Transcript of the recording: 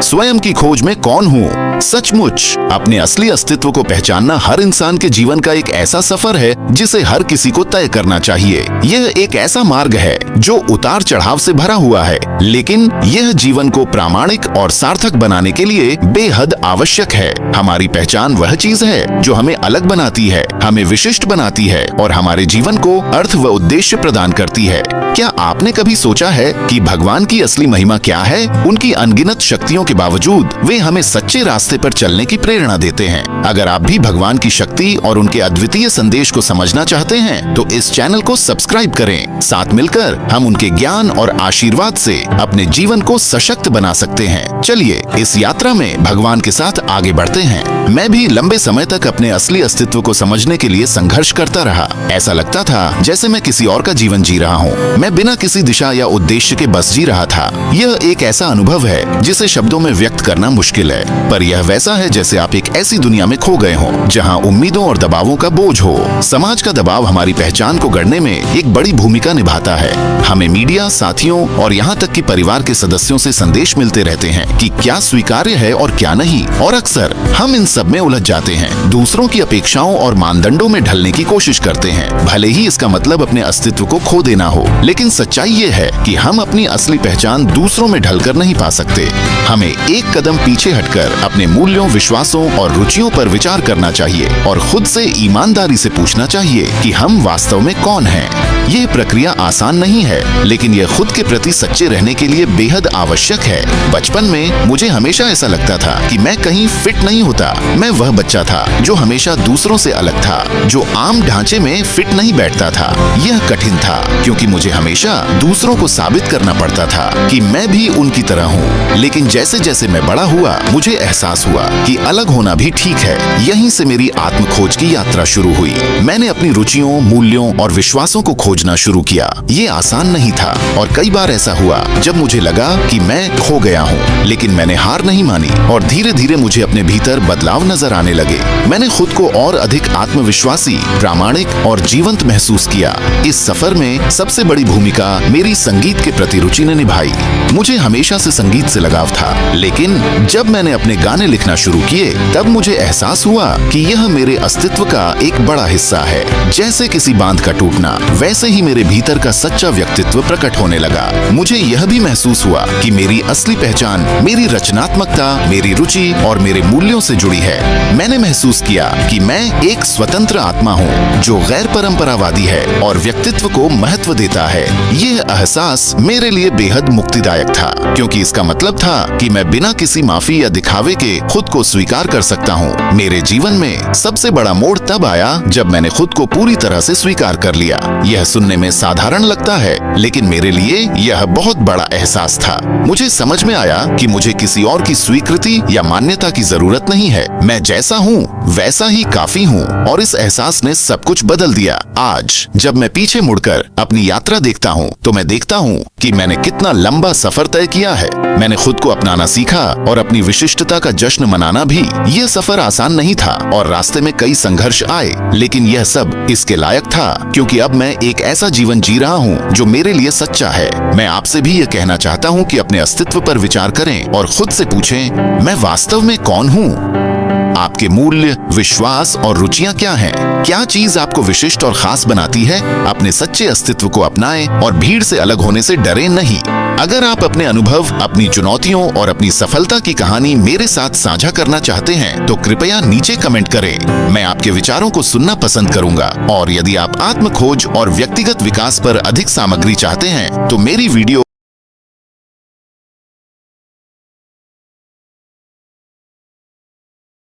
स्वयं की खोज में कौन हूँ। सचमुच अपने असली अस्तित्व को पहचानना हर इंसान के जीवन का एक ऐसा सफर है जिसे हर किसी को तय करना चाहिए। यह एक ऐसा मार्ग है जो उतार चढ़ाव से भरा हुआ है, लेकिन यह जीवन को प्रामाणिक और सार्थक बनाने के लिए बेहद आवश्यक है। हमारी पहचान वह चीज है जो हमें अलग बनाती है, हमें विशिष्ट बनाती है और हमारे जीवन को अर्थ व उद्देश्य प्रदान करती है। क्या आपने कभी सोचा है कि भगवान की असली महिमा क्या है? उनकी अनगिनत शक्तियों के बावजूद वे हमें सच्चे रास्ते पर चलने की प्रेरणा देते हैं। अगर आप भी भगवान की शक्ति और उनके अद्वितीय संदेश को समझना चाहते हैं तो इस चैनल को सब्सक्राइब करें। साथ मिलकर हम उनके ज्ञान और आशीर्वाद से अपने जीवन को सशक्त बना सकते हैं। चलिए इस यात्रा में भगवान के साथ आगे बढ़ते हैं। मैं भी लंबे समय तक अपने असली अस्तित्व को समझने के लिए संघर्ष करता रहा। ऐसा लगता था जैसे मैं किसी और का जीवन जी रहा हूँ। मैं बिना किसी दिशा या उद्देश्य के बस जी रहा था। यह एक ऐसा अनुभव है जिसे शब्दों में व्यक्त करना मुश्किल है, पर यह वैसा है जैसे आप एक ऐसी दुनिया में खो गए हो जहाँ उम्मीदों और दबावों का बोझ हो। समाज का दबाव हमारी पहचान को गढ़ने में एक बड़ी भूमिका निभाता है। हमें मीडिया, साथियों और यहाँ तक कि परिवार के सदस्यों से संदेश मिलते रहते हैं कि क्या स्वीकार्य है और क्या नहीं, और अक्सर हम इन सब में उलझ जाते हैं। दूसरों की अपेक्षाओं और मानदंडों में ढलने की कोशिश करते हैं, भले ही इसका मतलब अपने अस्तित्व को खो देना हो। लेकिन सच्चाई ये है कि हम अपनी असली पहचान दूसरों में ढलकर नहीं पा सकते। हमें एक कदम पीछे हटकर अपने मूल्यों, विश्वासों और रुचियों पर विचार करना चाहिए और खुद से ईमानदारी से पूछना चाहिए कि हम वास्तव में कौन हैं। यह प्रक्रिया आसान नहीं है, लेकिन यह खुद के प्रति सच्चे रहने के लिए बेहद आवश्यक है। बचपन में मुझे हमेशा ऐसा लगता था कि मैं कहीं फिट नहीं होता। मैं वह बच्चा था जो हमेशा दूसरों से अलग था, जो आम ढांचे में फिट नहीं बैठता था। यह कठिन था क्योंकि मुझे हमेशा दूसरों को साबित करना पड़ता था कि मैं भी उनकी तरह हूँ। लेकिन जैसे जैसे मैं बड़ा हुआ, मुझे एहसास हुआ कि अलग होना भी ठीक है। यहीं से मेरी आत्म खोज की यात्रा शुरू हुई। मैंने अपनी रुचियों, मूल्यों और विश्वासों को खोजना शुरू किया। ये आसान नहीं था और कई बार ऐसा हुआ जब मुझे लगा कि मैं खो गया हूँ, लेकिन मैंने हार नहीं मानी और धीरे धीरे मुझे अपने भीतर बदलाव नजर आने लगे। मैंने खुद को और अधिक आत्मविश्वासी, प्रामाणिक और जीवंत महसूस किया। इस सफर में सबसे बड़ी भूमिका मेरी संगीत के प्रति रुचि ने निभाई। मुझे हमेशा से संगीत से लगाव था, लेकिन जब मैंने अपने गाने लिखना शुरू किए तब मुझे एहसास हुआ कि यह मेरे अस्तित्व का एक बड़ा हिस्सा है। जैसे किसी बांध का टूटना, वैसे ही मेरे भीतर का सच्चा व्यक्तित्व प्रकट होने लगा। मुझे यह भी महसूस हुआ कि मेरी असली पहचान मेरी रचनात्मकता, मेरी रुचि और मेरे मूल्यों से जुड़ी है। मैंने महसूस किया कि मैं एक स्वतंत्र आत्मा हूँ जो गैर परंपरावादी है और व्यक्तित्व को महत्व देता है। यह एहसास मेरे लिए बेहद मुक्तिदायक था, क्योंकि इसका मतलब था कि मैं बिना किसी माफी या दिखावे के खुद को स्वीकार कर सकता हूँ। मेरे जीवन में सबसे बड़ा मोड़ तब आया जब मैंने खुद को पूरी तरह से स्वीकार कर लिया। यह सुनने में साधारण लगता है, लेकिन मेरे लिए यह बहुत बड़ा एहसास था। मुझे समझ में आया कि मुझे किसी और की स्वीकृति या मान्यता की जरूरत नहीं है। मैं जैसा हूँ वैसा ही काफी हूँ, और इस एहसास ने सब कुछ बदल दिया। आज जब मैं पीछे मुड़कर अपनी यात्रा देखता हूँ तो मैं देखता हूँ कि मैंने कितना लंबा सफर तय किया है। मैंने खुद को अपनाना सीखा और अपनी विशिष्टता का जश्न मनाना भी। यह सफर आसान नहीं था और रास्ते में कई संघर्ष आए, लेकिन यह सब इसके लायक था, क्योंकि अब मैं एक ऐसा जीवन जी रहा हूँ जो मेरे लिए सच्चा है। मैं आपसे भी यह कहना चाहता हूँ कि अपने अस्तित्व पर विचार करें और खुद से पूछें, मैं वास्तव में कौन हूँ? आपके मूल्य, विश्वास और रुचियां क्या हैं? क्या चीज आपको विशिष्ट और खास बनाती है? अपने सच्चे अस्तित्व को अपनाएं और भीड़ से अलग होने से डरें नहीं। अगर आप अपने अनुभव, अपनी चुनौतियों और अपनी सफलता की कहानी मेरे साथ साझा करना चाहते हैं तो कृपया नीचे कमेंट करें। मैं आपके विचारों को सुनना पसंद करूंगा। और यदि आप आत्म खोज और व्यक्तिगत विकास पर अधिक सामग्री चाहते हैं तो मेरी वीडियो